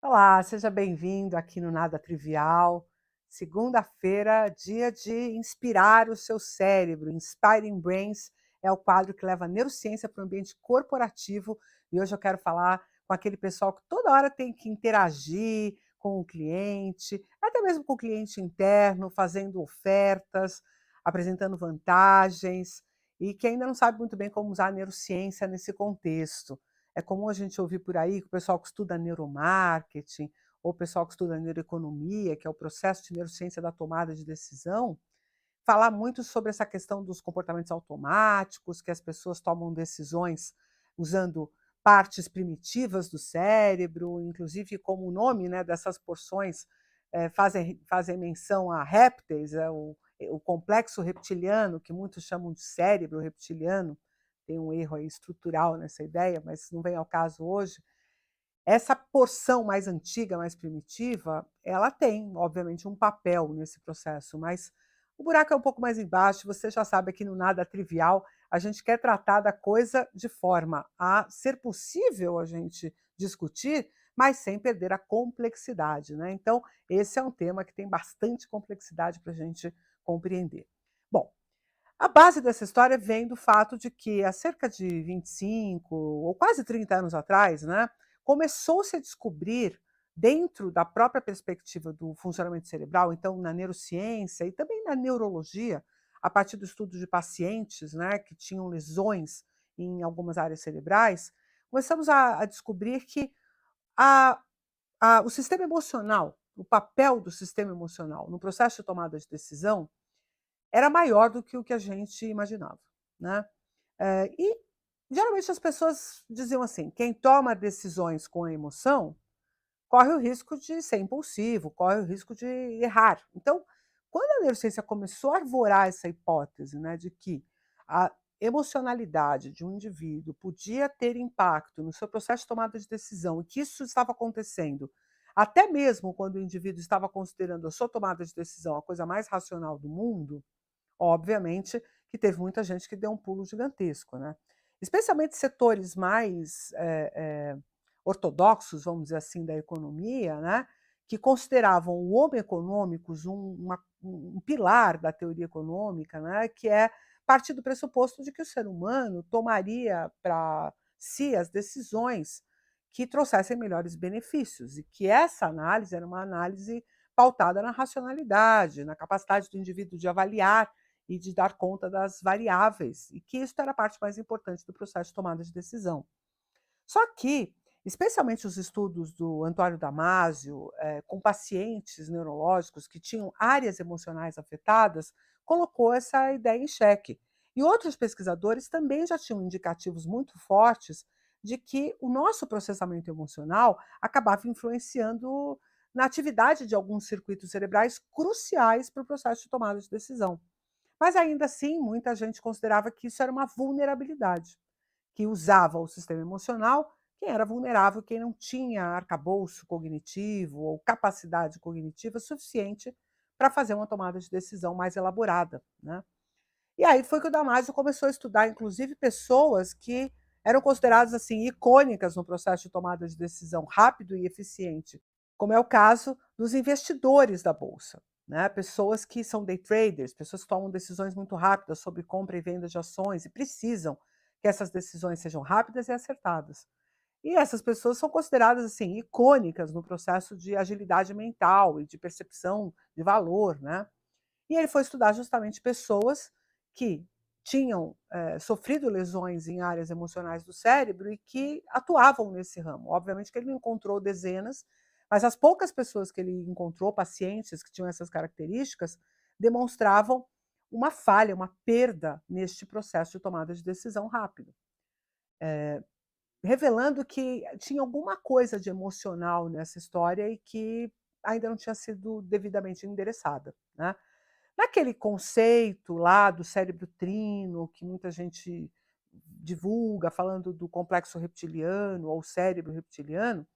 Olá, seja bem-vindo aqui no Nada Trivial. Segunda-feira, dia de inspirar o seu cérebro. Inspiring Brains é o quadro que leva a neurociência para o ambiente corporativo. E hoje eu quero falar com aquele pessoal que toda hora tem que interagir com o cliente, até mesmo com o cliente interno, fazendo ofertas, apresentando vantagens, e que ainda não sabe muito bem como usar a neurociência nesse contexto. É comum a gente ouvir por aí que o pessoal que estuda neuromarketing ou o pessoal que estuda neuroeconomia, que é o processo de neurociência da tomada de decisão, falar muito sobre essa questão dos comportamentos automáticos, que as pessoas tomam decisões usando partes primitivas do cérebro, inclusive como o nome, né, dessas porções fazem menção a répteis, o complexo reptiliano, que muitos chamam de cérebro reptiliano. Tem um erro aí estrutural nessa ideia, mas não vem ao caso hoje. Essa porção mais antiga, mais primitiva, ela tem, obviamente, um papel nesse processo, mas o buraco é um pouco mais embaixo. Você já sabe, aqui no Nada Trivial, a gente quer tratar da coisa de forma a ser possível a gente discutir, mas sem perder a complexidade, né? Então, esse é um tema que tem bastante complexidade para a gente compreender. Bom, a base dessa história vem do fato de que há cerca de 25 ou quase 30 anos atrás, né, começou-se a descobrir, dentro da própria perspectiva do funcionamento cerebral, então na neurociência e também na neurologia, a partir do estudo de pacientes, né, que tinham lesões em algumas áreas cerebrais, começamos a descobrir que a, o sistema emocional, o papel do sistema emocional no processo de tomada de decisão era maior do que o que a gente imaginava, né. E geralmente as pessoas diziam assim: quem toma decisões com a emoção corre o risco de ser impulsivo, corre o risco de errar. Então, quando a neurociência começou a arvorar essa hipótese, né, de que a emocionalidade de um indivíduo podia ter impacto no seu processo de tomada de decisão, e que isso estava acontecendo até mesmo quando o indivíduo estava considerando a sua tomada de decisão a coisa mais racional do mundo, obviamente que teve muita gente que deu um pulo gigantesco, né. Especialmente setores mais, ortodoxos, vamos dizer assim, da economia, né, que consideravam o homem econômicos um pilar da teoria econômica, né, que é partir do pressuposto de que o ser humano tomaria para si as decisões que trouxessem melhores benefícios, e que essa análise era uma análise pautada na racionalidade, na capacidade do indivíduo de avaliar e de dar conta das variáveis, e que isso era a parte mais importante do processo de tomada de decisão. Só que, especialmente os estudos do Antônio Damasio, com pacientes neurológicos que tinham áreas emocionais afetadas, colocou essa ideia em xeque. E outros pesquisadores também já tinham indicativos muito fortes de que o nosso processamento emocional acabava influenciando na atividade de alguns circuitos cerebrais cruciais para o processo de tomada de decisão. Mas ainda assim, muita gente considerava que isso era uma vulnerabilidade, que usava o sistema emocional quem era vulnerável, quem não tinha arcabouço cognitivo ou capacidade cognitiva suficiente para fazer uma tomada de decisão mais elaborada, né. E aí foi que o Damasio começou a estudar, inclusive, pessoas que eram consideradas, assim, icônicas no processo de tomada de decisão rápido e eficiente, como é o caso dos investidores da bolsa, né, pessoas que são day traders, pessoas que tomam decisões muito rápidas sobre compra e venda de ações e precisam que essas decisões sejam rápidas e acertadas. E essas pessoas são consideradas, assim, icônicas no processo de agilidade mental e de percepção de valor, né. E ele foi estudar justamente pessoas que tinham, sofrido lesões em áreas emocionais do cérebro e que atuavam nesse ramo. Obviamente que ele não encontrou dezenas, mas as poucas pessoas que ele encontrou, pacientes que tinham essas características, demonstravam uma falha, uma perda neste processo de tomada de decisão rápido, revelando que tinha alguma coisa de emocional nessa história e que ainda não tinha sido devidamente endereçada, né. Naquele conceito lá do cérebro trino, que muita gente divulga, falando do complexo reptiliano ou cérebro reptiliano,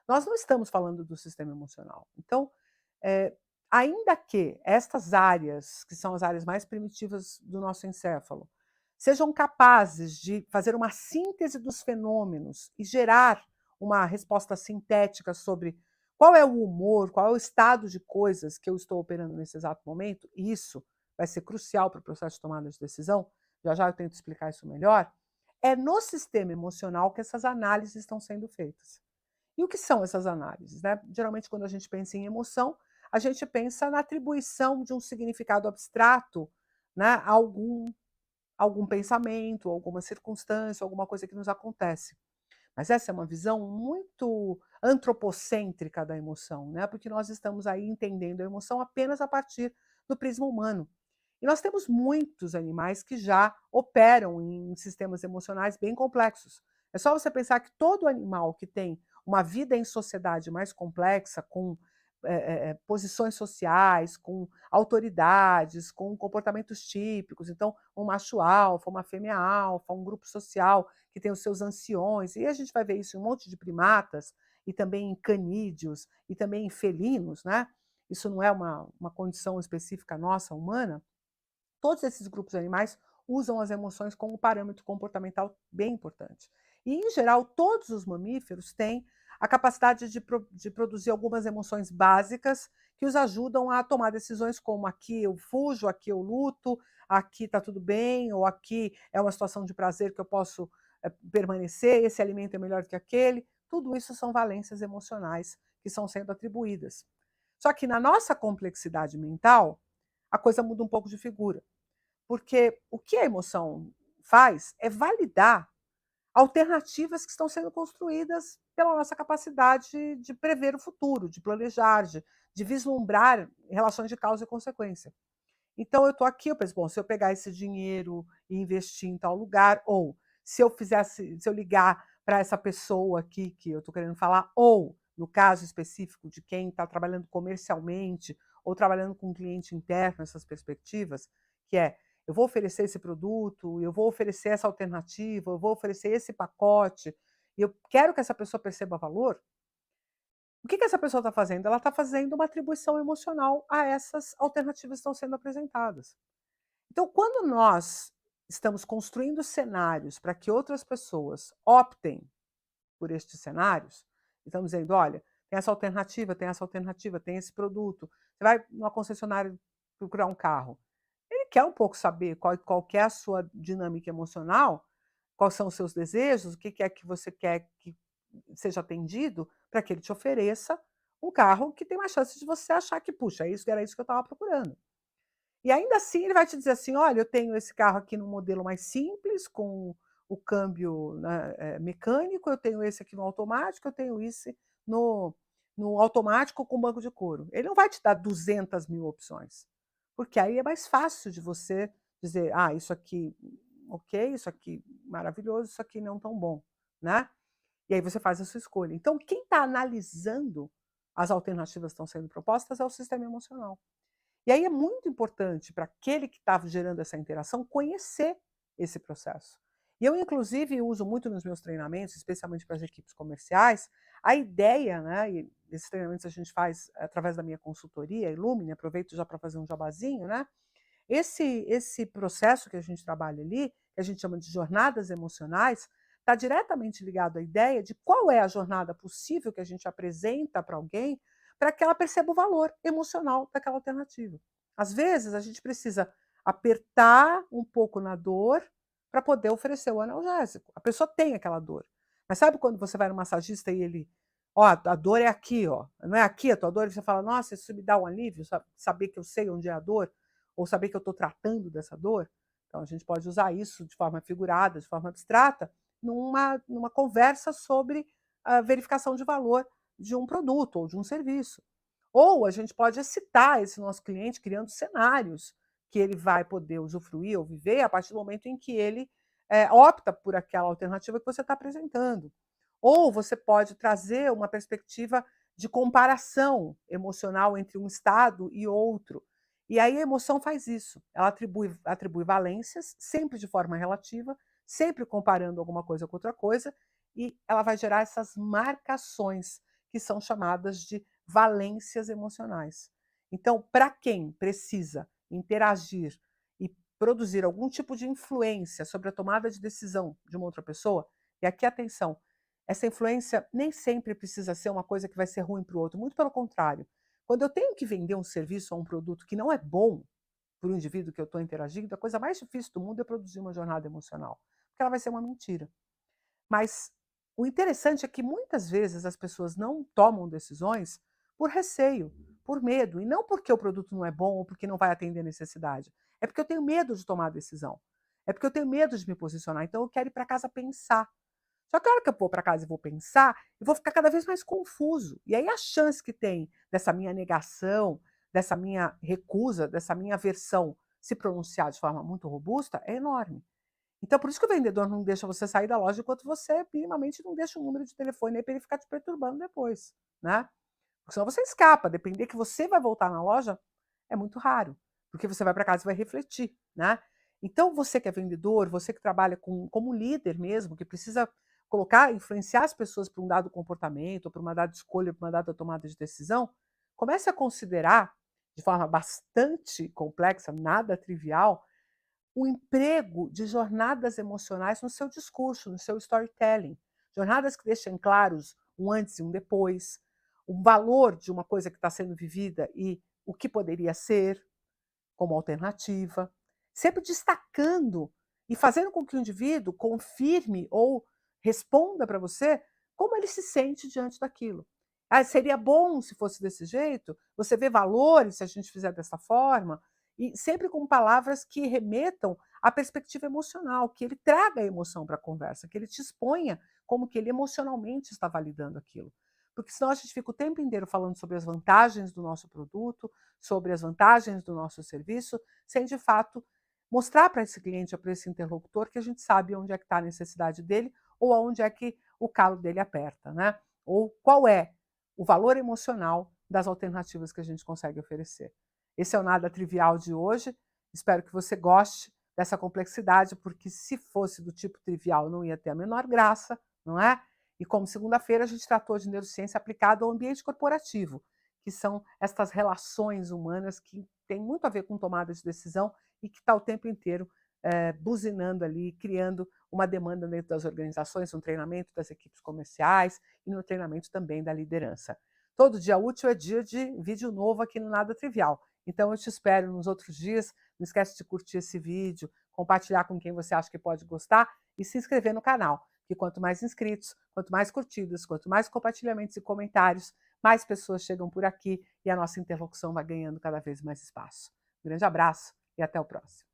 nós não estamos falando do sistema emocional. Então, eh, ainda que estas áreas, que são as áreas mais primitivas do nosso encéfalo, sejam capazes de fazer uma síntese dos fenômenos e gerar uma resposta sintética sobre qual é o humor, qual é o estado de coisas que eu estou operando nesse exato momento, e isso vai ser crucial para o processo de tomada de decisão, já já eu tento explicar isso melhor, é no sistema emocional que essas análises estão sendo feitas. E o que são essas análises? Né? Geralmente, quando a gente pensa em emoção, a gente pensa na atribuição de um significado abstrato, né, a algum pensamento, alguma circunstância, alguma coisa que nos acontece. Mas essa é uma visão muito antropocêntrica da emoção, né? Porque nós estamos aí entendendo a emoção apenas a partir do prisma humano. E nós temos muitos animais que já operam em sistemas emocionais bem complexos. É só você pensar que todo animal que tem uma vida em sociedade mais complexa, com posições sociais, com autoridades, com comportamentos típicos, então um macho alfa, uma fêmea alfa, um grupo social que tem os seus anciões, e a gente vai ver isso em um monte de primatas, e também em canídeos, e também em felinos, né? Isso não é uma condição específica nossa, humana. Todos esses grupos de animais usam as emoções como parâmetro comportamental bem importante. E, em geral, todos os mamíferos têm a capacidade de produzir algumas emoções básicas que os ajudam a tomar decisões como aqui eu fujo, aqui eu luto, aqui está tudo bem, ou aqui é uma situação de prazer que eu posso permanecer, esse alimento é melhor que aquele. Tudo isso são valências emocionais que estão sendo atribuídas. Só que na nossa complexidade mental, a coisa muda um pouco de figura. Porque o que a emoção faz é validar alternativas que estão sendo construídas pela nossa capacidade de prever o futuro, de planejar, de vislumbrar relações de causa e consequência. Então eu estou aqui, eu penso, bom, se eu pegar esse dinheiro e investir em tal lugar, ou se eu ligar para essa pessoa aqui que eu estou querendo falar, ou no caso específico de quem está trabalhando comercialmente ou trabalhando com um cliente interno, essas perspectivas, que é eu vou oferecer esse produto, eu vou oferecer essa alternativa, eu vou oferecer esse pacote, e eu quero que essa pessoa perceba valor. O que essa pessoa está fazendo? Ela está fazendo uma atribuição emocional a essas alternativas que estão sendo apresentadas. Então, quando nós estamos construindo cenários para que outras pessoas optem por estes cenários, estamos dizendo, olha, tem essa alternativa, tem essa alternativa, tem esse produto. Você vai numa concessionária procurar um carro. Ele quer um pouco saber qual que é a sua dinâmica emocional, quais são os seus desejos, o que é que você quer que seja atendido, para que ele te ofereça um carro que tem mais chance de você achar que, puxa, era isso que eu estava procurando. E ainda assim ele vai te dizer assim: olha, eu tenho esse carro aqui no modelo mais simples, com o câmbio, né, mecânico, eu tenho esse aqui no automático, eu tenho esse no, no automático com banco de couro. Ele não vai te dar 200.000 opções, porque aí é mais fácil de você dizer, ah, isso aqui ok, isso aqui maravilhoso, isso aqui não tão bom, né? E aí você faz a sua escolha. Então, quem está analisando as alternativas que estão sendo propostas é o sistema emocional. E aí é muito importante para aquele que estava gerando essa interação conhecer esse processo. E eu, inclusive, uso muito nos meus treinamentos, especialmente para as equipes comerciais, a ideia, né, e esses treinamentos a gente faz através da minha consultoria, Illumine, aproveito já para fazer um jabazinho, né? Esse processo que a gente trabalha ali, que a gente chama de jornadas emocionais, está diretamente ligado à ideia de qual é a jornada possível que a gente apresenta para alguém para que ela perceba o valor emocional daquela alternativa. Às vezes, a gente precisa apertar um pouco na dor para poder oferecer o analgésico. A pessoa tem aquela dor. Mas sabe quando você vai no massagista e ele, ó, a dor é aqui, ó, não é aqui a tua dor, e você fala, nossa, isso me dá um alívio, saber que eu sei onde é a dor, ou saber que eu estou tratando dessa dor. Então, a gente pode usar isso de forma figurada, de forma abstrata, numa conversa sobre a verificação de valor de um produto ou de um serviço. Ou a gente pode excitar esse nosso cliente criando cenários que ele vai poder usufruir ou viver a partir do momento em que ele opta por aquela alternativa que você está apresentando. Ou você pode trazer uma perspectiva de comparação emocional entre um estado e outro. E aí a emoção faz isso. Ela atribui valências, sempre de forma relativa, sempre comparando alguma coisa com outra coisa, e ela vai gerar essas marcações, que são chamadas de valências emocionais. Então, para quem precisa interagir e produzir algum tipo de influência sobre a tomada de decisão de uma outra pessoa, e aqui atenção, essa influência nem sempre precisa ser uma coisa que vai ser ruim para o outro, muito pelo contrário. Quando eu tenho que vender um serviço ou um produto que não é bom para o indivíduo que eu estou interagindo, a coisa mais difícil do mundo é produzir uma jornada emocional, porque ela vai ser uma mentira. Mas o interessante é que muitas vezes as pessoas não tomam decisões por receio, por medo, e não porque o produto não é bom ou porque não vai atender a necessidade. É porque eu tenho medo de tomar a decisão. É porque eu tenho medo de me posicionar. Então eu quero ir para casa pensar. Só que a hora que eu vou para casa e vou pensar, eu vou ficar cada vez mais confuso. E aí a chance que tem dessa minha negação, dessa minha recusa, dessa minha aversão se pronunciar de forma muito robusta é enorme. Então, por isso que o vendedor não deixa você sair da loja enquanto você minimamente não deixa um número de telefone aí para ele ficar te perturbando depois, né? Porque senão você escapa, depender que você vai voltar na loja é muito raro, porque você vai para casa e vai refletir, né? Então, você que é vendedor, você que trabalha como líder mesmo, que precisa colocar, influenciar as pessoas para um dado comportamento, para uma dada escolha, para uma dada tomada de decisão, comece a considerar de forma bastante complexa, nada trivial, o emprego de jornadas emocionais no seu discurso, no seu storytelling. Jornadas que deixem claros um antes e um depois, o valor de uma coisa que está sendo vivida e o que poderia ser como alternativa, sempre destacando e fazendo com que o indivíduo confirme ou responda para você como ele se sente diante daquilo. Ah, seria bom se fosse desse jeito? Você vê valores se a gente fizer dessa forma? E sempre com palavras que remetam à perspectiva emocional, que ele traga a emoção para a conversa, que ele te exponha como que ele emocionalmente está validando aquilo. Porque senão a gente fica o tempo inteiro falando sobre as vantagens do nosso produto, sobre as vantagens do nosso serviço, sem de fato mostrar para esse cliente ou para esse interlocutor que a gente sabe onde é que está a necessidade dele ou aonde é que o calo dele aperta, né? Ou qual é o valor emocional das alternativas que a gente consegue oferecer. Esse é o Nada Trivial de hoje. Espero que você goste dessa complexidade, porque se fosse do tipo trivial não ia ter a menor graça, não é? E como segunda-feira a gente tratou de neurociência aplicada ao ambiente corporativo, que são estas relações humanas que têm muito a ver com tomada de decisão e que está o tempo inteiro buzinando ali, criando uma demanda dentro das organizações, no treinamento das equipes comerciais e no treinamento também da liderança. Todo dia útil é dia de vídeo novo aqui no Nada Trivial. Então eu te espero nos outros dias. Não esquece de curtir esse vídeo, compartilhar com quem você acha que pode gostar e se inscrever no canal. Que quanto mais inscritos, quanto mais curtidas, quanto mais compartilhamentos e comentários, mais pessoas chegam por aqui e a nossa interlocução vai ganhando cada vez mais espaço. Um grande abraço e até o próximo.